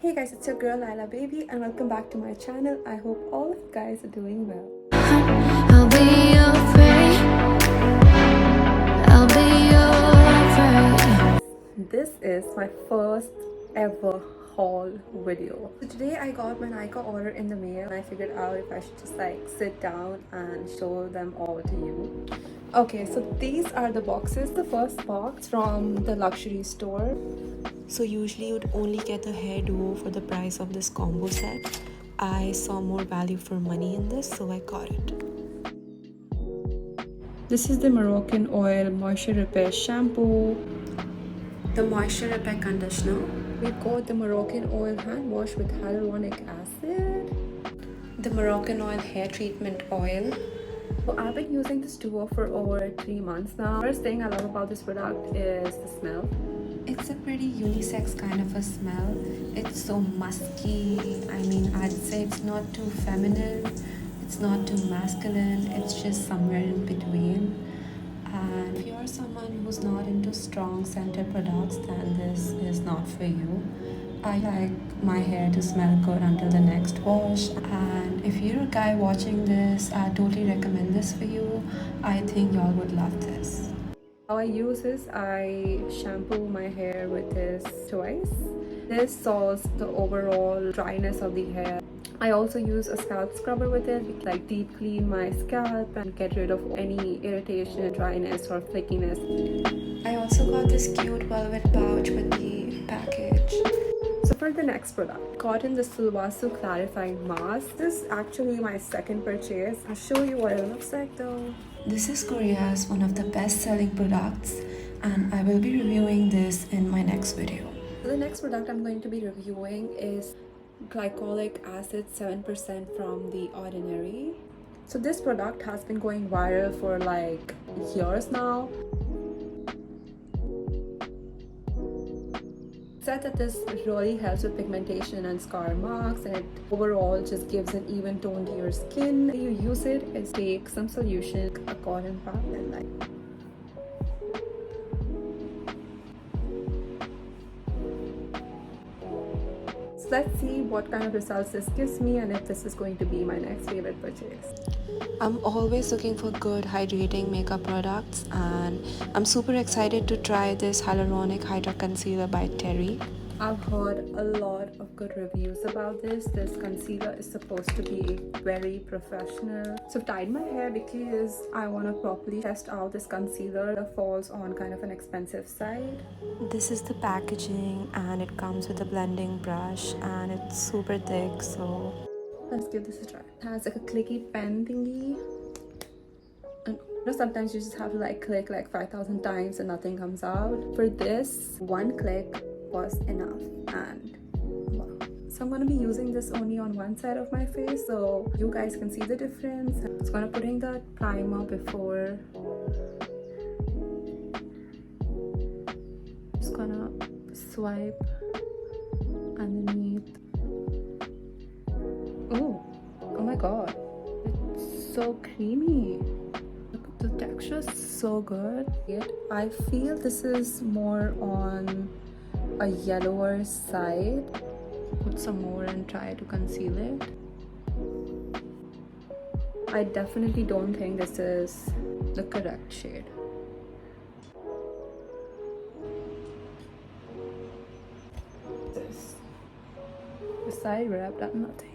Hey guys, it's your girl Lila Baby and welcome back to my channel. I hope all of you guys are doing well. I'll be your prey. I'll be your prey. This is my first ever haul video. So today I got my Nykaa order in the mail and I figured out if I should just like sit down and show them all to you. Okay, so these are the boxes. The first box from the luxury store. So usually you'd only get the hair duo for the price of this combo set. I saw more value for money in this, so I got it. This is the Morocconoil Moisture Repair Shampoo, The Moisture Repair Conditioner, we got the Morocconoil Hand Wash with Hyaluronic Acid, the Morocconoil Hair Treatment Oil. So I've been using this duo for over 3 months now. First thing I love about this product is the smell. It's a pretty unisex kind of a smell. It's so musky. I mean, I'd say it's not too feminine, it's not too masculine, it's just somewhere in between. And if you're someone who's not into strong scented products, then this is not for you. I like my hair to smell good until the next wash, and if you're a guy watching this, I totally recommend this for you. I think y'all would love this. How I use this, I shampoo my hair with this twice. This solves the overall dryness of the hair. I also use a scalp scrubber with it, like deep clean my scalp and get rid of any irritation, dryness or flakiness. I also got this cute velvet pouch with the package. So for the next product, got in the Sulwhasoo clarifying mask. This is actually my second purchase. I'll show you what it looks like though. This is Korea's one of the best selling products, and I will be reviewing this in my next video. So the next product I'm going to be reviewing is Glycolic Acid 7% from The Ordinary. So this product has been going viral for like years now. Said that this really helps with pigmentation and scar marks, and it overall just gives an even tone to your skin. You use it is take some solution, a cotton pad, and like so let's see what kind of results this gives me and if this is going to be my next favorite purchase. I'm always looking for good hydrating makeup products, and I'm super excited to try this Hyaluronic Hydra-Concealer by Terry. I've heard a lot of good reviews about this. This concealer is supposed to be very professional. So I've dyed my hair because I want to properly test out this concealer that falls on kind of an expensive side. This is the packaging, and it comes with a blending brush, and it's super thick, so let's give this a try. It has like a clicky pen thingy. And sometimes you just have to like click like 5,000 times and nothing comes out. For this, one click was enough, and wow. So I'm going to be using this only on one side of my face so you guys can see the difference. I'm just going to put in the primer before. Just gonna swipe underneath. Oh my god, it's so creamy. The texture is so good. I feel this is more on a yellower side. Put some more and try to conceal it. I definitely don't think this is the correct shade. The side where I've done nothing.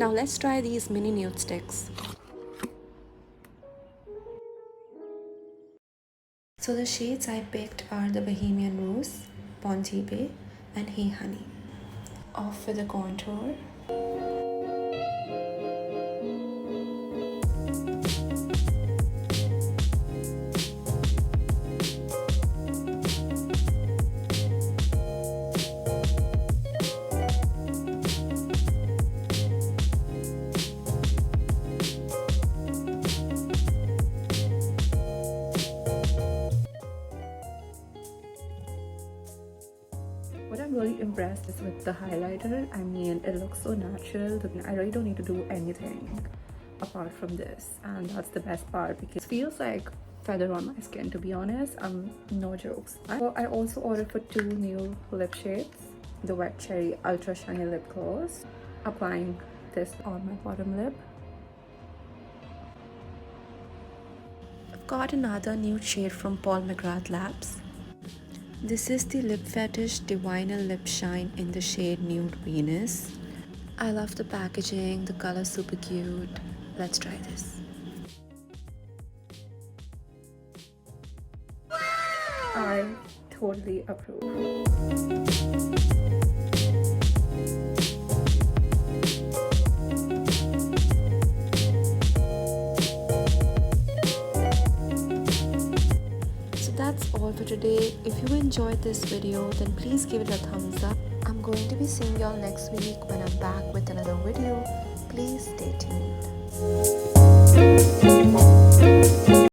now let's try these mini Nudestix. So the shades I picked are the Bohemian Rose, Ponty Bay, and Hey Honey. Off with the contour. What I'm really impressed is with the highlighter. I mean, it looks so natural. I really don't need to do anything apart from this, and that's the best part because it feels like feather on my skin, to be honest. No jokes. I also ordered for 2 new lip shades, the Wet Cherry Ultra Shiny Lip Gloss. Applying this on my bottom lip. I've got another nude shade from Paul McGrath Labs. This is the Lip Fetish Diviner Lip Shine in the shade Nude Venus. I love the packaging, the color super cute. Let's try this. I totally approve. So that's all for today. If you enjoyed this video, then please give it a thumbs up. I'm going to be seeing y'all next week when I'm back with another video. Please stay tuned.